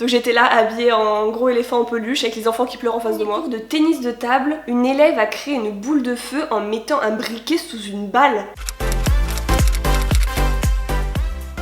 Donc j'étais là habillée en gros éléphant en peluche avec les enfants qui pleurent en face de moi. De tennis de table, une élève a créé une boule de feu en mettant un briquet sous une balle.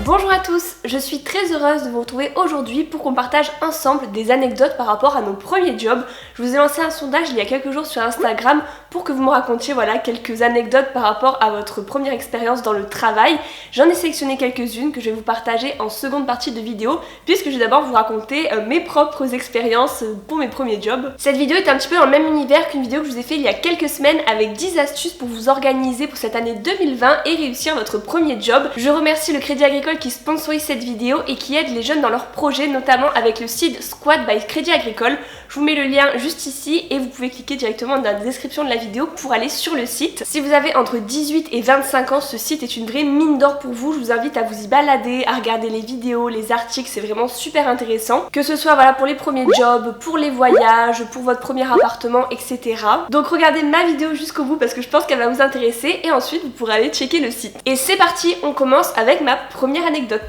Bonjour à tous, je suis très heureuse de vous retrouver aujourd'hui pour qu'on partage ensemble des anecdotes par rapport à nos premiers jobs. Je vous ai lancé un sondage il y a quelques jours sur Instagram pour que vous me racontiez quelques anecdotes par rapport à votre première expérience dans le travail. J'en ai sélectionné quelques-unes que je vais vous partager en seconde partie de vidéo puisque je vais d'abord vous raconter mes propres expériences pour mes premiers jobs. Cette vidéo est un petit peu dans le même univers qu'une vidéo que je vous ai fait il y a quelques semaines avec 10 astuces pour vous organiser pour cette année 2020 et réussir votre premier job. Je remercie le Crédit Agricole qui sponsorise cette vidéo et qui aide les jeunes dans leurs projets, notamment avec le site Squad by Crédit Agricole. Je vous mets le lien juste ici et vous pouvez cliquer directement dans la description de la vidéo pour aller sur le site. Si vous avez entre 18 et 25 ans, ce site est une vraie mine d'or pour vous. Je vous invite à vous y balader, à regarder les vidéos, les articles, c'est vraiment super intéressant. Que ce soit pour les premiers jobs, pour les voyages, pour votre premier appartement, etc. Donc regardez ma vidéo jusqu'au bout parce que je pense qu'elle va vous intéresser et ensuite vous pourrez aller checker le site. Et c'est parti, on commence avec ma première anecdote.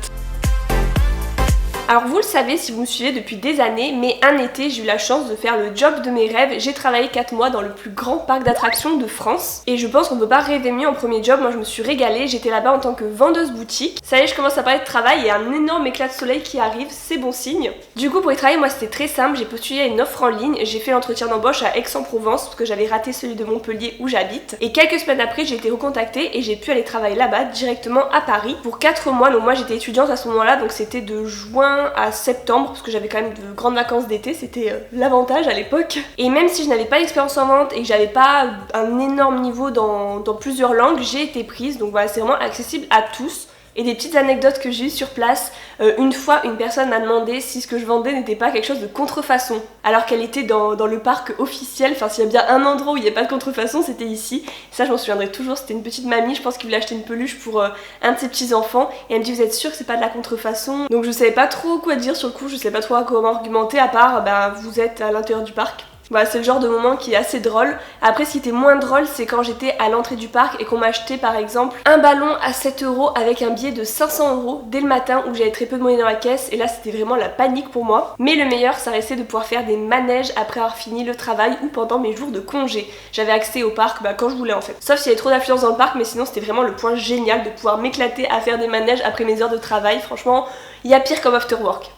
Alors vous le savez si vous me suivez depuis des années, mais un été j'ai eu la chance de faire le job de mes rêves. J'ai travaillé 4 mois dans le plus grand parc d'attractions de France et je pense qu'on peut pas rêver mieux en premier job. Moi je me suis régalée, j'étais là-bas en tant que vendeuse boutique. Ça y est, je commence à parler de travail et un énorme éclat de soleil qui arrive, c'est bon signe. Du coup pour y travailler, moi c'était très simple, j'ai postulé à une offre en ligne, j'ai fait l'entretien d'embauche à Aix-en-Provence parce que j'avais raté celui de Montpellier où j'habite. Et quelques semaines après j'ai été recontactée et j'ai pu aller travailler là-bas directement à Paris pour 4 mois. Donc moi j'étais étudiante à ce moment-là, donc c'était de juin à septembre parce que j'avais quand même de grandes vacances d'été, c'était l'avantage à l'époque. Et même si je n'avais pas d'expérience en vente et que j'avais pas un énorme niveau dans plusieurs langues, j'ai été prise. Donc voilà, c'est vraiment accessible à tous. Et des petites anecdotes que j'ai eues sur place. Une fois, une personne m'a demandé si ce que je vendais n'était pas quelque chose de contrefaçon. Alors qu'elle était dans le parc officiel. Enfin, s'il y a bien un endroit où il n'y a pas de contrefaçon, c'était ici. Ça, je m'en souviendrai toujours. C'était une petite mamie, je pense, qui voulait acheter une peluche pour un de ses petits-enfants. Et elle me dit, vous êtes sûre que c'est pas de la contrefaçon? Donc je savais pas trop quoi dire sur le coup. Je savais pas trop comment argumenter à part, vous êtes à l'intérieur du parc. Voilà, c'est le genre de moment qui est assez drôle. Après, ce qui était moins drôle, c'est quand j'étais à l'entrée du parc et qu'on m'achetait par exemple un ballon à 7 € avec un billet de 500 € dès le matin où j'avais très peu de monnaie dans la caisse. Et là, c'était vraiment la panique pour moi. Mais le meilleur, ça restait de pouvoir faire des manèges après avoir fini le travail ou pendant mes jours de congé. J'avais accès au parc quand je voulais en fait. Sauf s'il y avait trop d'affluence dans le parc, mais sinon c'était vraiment le point génial de pouvoir m'éclater à faire des manèges après mes heures de travail. Franchement, il y a pire comme after work.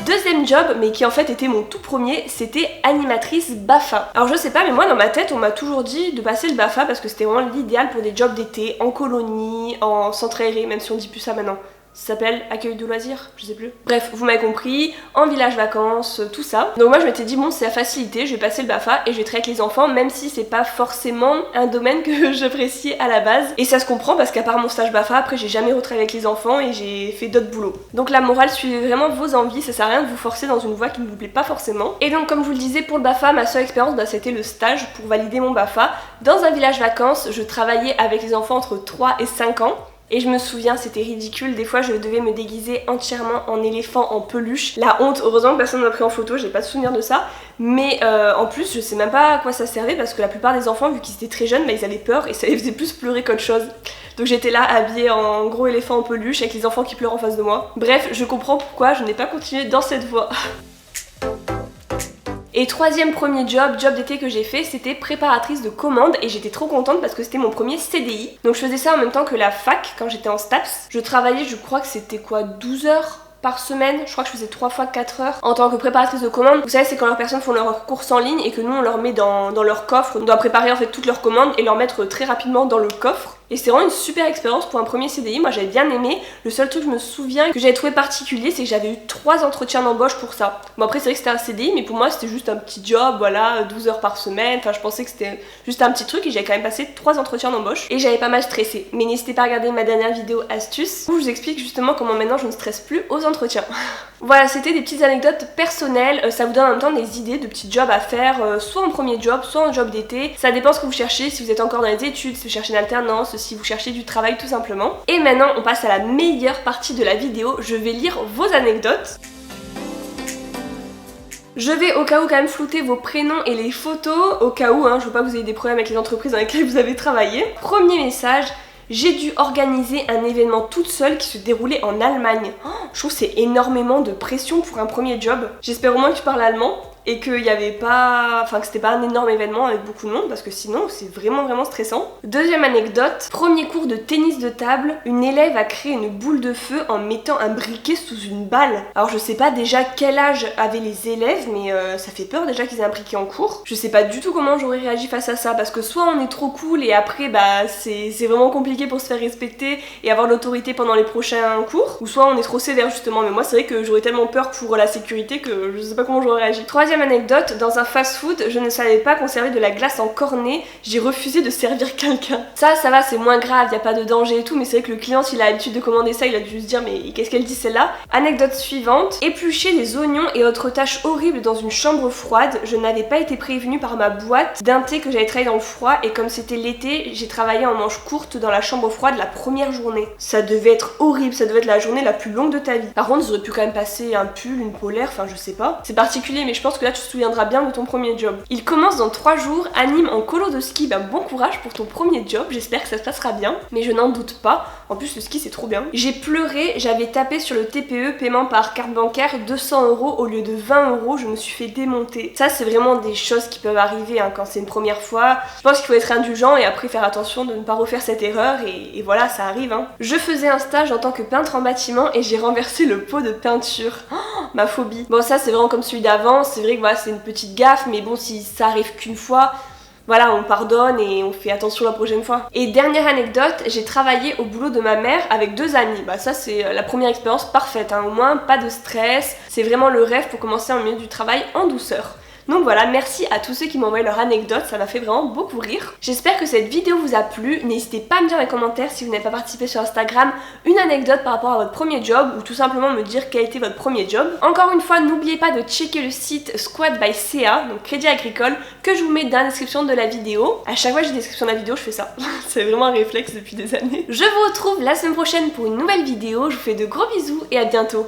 Deuxième job, mais qui en fait était mon tout premier, c'était animatrice BAFA. Alors je sais pas, mais moi dans ma tête on m'a toujours dit de passer le BAFA parce que c'était vraiment l'idéal pour des jobs d'été, en colonie, en centre aéré, même si on dit plus ça maintenant. Ça s'appelle accueil de loisirs, je sais plus. Bref, vous m'avez compris, en village vacances, tout ça. Donc moi je m'étais dit bon c'est la facilité, je vais passer le BAFA et je vais travailler avec les enfants, même si c'est pas forcément un domaine que j'appréciais à la base. Et ça se comprend parce qu'à part mon stage BAFA, après j'ai jamais retravaillé avec les enfants et j'ai fait d'autres boulots. Donc la morale, suivez vraiment vos envies, ça sert à rien de vous forcer dans une voie qui ne vous plaît pas forcément. Et donc comme je vous le disais pour le BAFA, ma seule expérience c'était le stage pour valider mon BAFA. Dans un village vacances, je travaillais avec les enfants entre 3 et 5 ans. Et je me souviens, c'était ridicule, des fois je devais me déguiser entièrement en éléphant en peluche. La honte, heureusement que personne ne m'a pris en photo, j'ai pas de souvenir de ça. Mais en plus, je sais même pas à quoi ça servait parce que la plupart des enfants, vu qu'ils étaient très jeunes, ils avaient peur et ça les faisait plus pleurer qu'autre chose. Donc j'étais là habillée en gros éléphant en peluche avec les enfants qui pleurent en face de moi. Bref, je comprends pourquoi je n'ai pas continué dans cette voie. Et troisième premier job d'été que j'ai fait, c'était préparatrice de commandes et j'étais trop contente parce que c'était mon premier CDI. Donc je faisais ça en même temps que la fac quand j'étais en STAPS. Je travaillais, je crois que c'était 12 heures par semaine, je crois que je faisais 3 fois 4 heures en tant que préparatrice de commandes. Vous savez, c'est quand leurs personnes font leurs courses en ligne et que nous on leur met dans leur coffre. On doit préparer en fait toutes leurs commandes et leur mettre très rapidement dans le coffre. Et c'est vraiment une super expérience pour un premier CDI, moi j'avais bien aimé. Le seul truc que je me souviens que j'avais trouvé particulier, c'est que j'avais eu 3 entretiens d'embauche pour ça. Bon après c'est vrai que c'était un CDI, mais pour moi c'était juste un petit job, 12 heures par semaine. Enfin je pensais que c'était juste un petit truc et j'avais quand même passé 3 entretiens d'embauche. Et j'avais pas mal stressé. Mais n'hésitez pas à regarder ma dernière vidéo astuce où je vous explique justement comment maintenant je ne stresse plus aux entretiens. Voilà, c'était des petites anecdotes personnelles, ça vous donne en même temps des idées de petits jobs à faire, soit en premier job, soit en job d'été. Ça dépend ce que vous cherchez, si vous êtes encore dans les études, si vous cherchez une alternance, si vous cherchez du travail tout simplement. Et maintenant, on passe à la meilleure partie de la vidéo, je vais lire vos anecdotes. Je vais au cas où quand même flouter vos prénoms et les photos, au cas où, je veux pas que vous ayez des problèmes avec les entreprises dans lesquelles vous avez travaillé. Premier message. J'ai dû organiser un événement toute seule qui se déroulait en Allemagne. Oh, je trouve que c'est énormément de pression pour un premier job. J'espère au moins que tu parles allemand et qu'il y avait pas... Enfin que c'était pas un énorme événement avec beaucoup de monde parce que sinon c'est vraiment stressant. Deuxième anecdote, premier cours de tennis de table, une élève a créé une boule de feu en mettant un briquet sous une balle. Alors je sais pas déjà quel âge avaient les élèves mais ça fait peur déjà qu'ils aient un briquet en cours. Je sais pas du tout comment j'aurais réagi face à ça parce que soit on est trop cool et après bah c'est vraiment compliqué pour se faire respecter et avoir l'autorité pendant les prochains cours, ou soit on est trop sévère justement, mais moi c'est vrai que j'aurais tellement peur pour la sécurité que je sais pas comment j'aurais réagi. Troisième anecdote, dans un fast-food, je ne savais pas qu'on servait de la glace en cornet, j'ai refusé de servir quelqu'un. Ça va, c'est moins grave, y a pas de danger et tout, mais c'est vrai que le client s'il a l'habitude de commander ça, il a dû se dire mais qu'est-ce qu'elle dit celle-là. Anecdote suivante, éplucher des oignons et autres tâches horribles dans une chambre froide, je n'avais pas été prévenue par ma boîte d'un thé que j'avais travaillé dans le froid et comme c'était l'été, j'ai travaillé en manches courtes dans la chambre froide la première journée. Ça devait être horrible, ça devait être la journée la plus longue de ta vie. Par contre, j'aurais pu quand même passer un pull, une polaire, enfin je sais pas. C'est particulier mais je pense que là tu te souviendras bien de ton premier job. Il commence dans 3 jours, anime en colo de ski, ben bon courage pour ton premier job, j'espère que ça se passera bien, mais je n'en doute pas. En plus le ski c'est trop bien. J'ai pleuré, j'avais tapé sur le TPE, paiement par carte bancaire, 200 € au lieu de 20 €, je me suis fait démonter. Ça c'est vraiment des choses qui peuvent arriver hein, quand c'est une première fois. Je pense qu'il faut être indulgent et après faire attention de ne pas refaire cette erreur et voilà, ça arrive hein. Je faisais un stage en tant que peintre en bâtiment et j'ai renversé le pot de peinture. Oh, ma phobie. Bon ça c'est vraiment comme celui d'avant, c'est vrai que voilà, c'est une petite gaffe, mais bon si ça arrive qu'une fois, voilà, on pardonne et on fait attention la prochaine fois. Et dernière anecdote, j'ai travaillé au boulot de ma mère avec 2 amis. Bah ça c'est la première expérience parfaite, hein. Au moins pas de stress, c'est vraiment le rêve pour commencer en milieu du travail en douceur. Donc voilà, merci à tous ceux qui m'ont envoyé leur anecdote, ça m'a fait vraiment beaucoup rire. J'espère que cette vidéo vous a plu, n'hésitez pas à me dire dans les commentaires si vous n'avez pas participé sur Instagram une anecdote par rapport à votre premier job ou tout simplement me dire quel était votre premier job. Encore une fois, n'oubliez pas de checker le site Squad by CA, donc Crédit Agricole, que je vous mets dans la description de la vidéo. À chaque fois que j'ai une description de la vidéo, je fais ça. C'est vraiment un réflexe depuis des années. Je vous retrouve la semaine prochaine pour une nouvelle vidéo, je vous fais de gros bisous et à bientôt.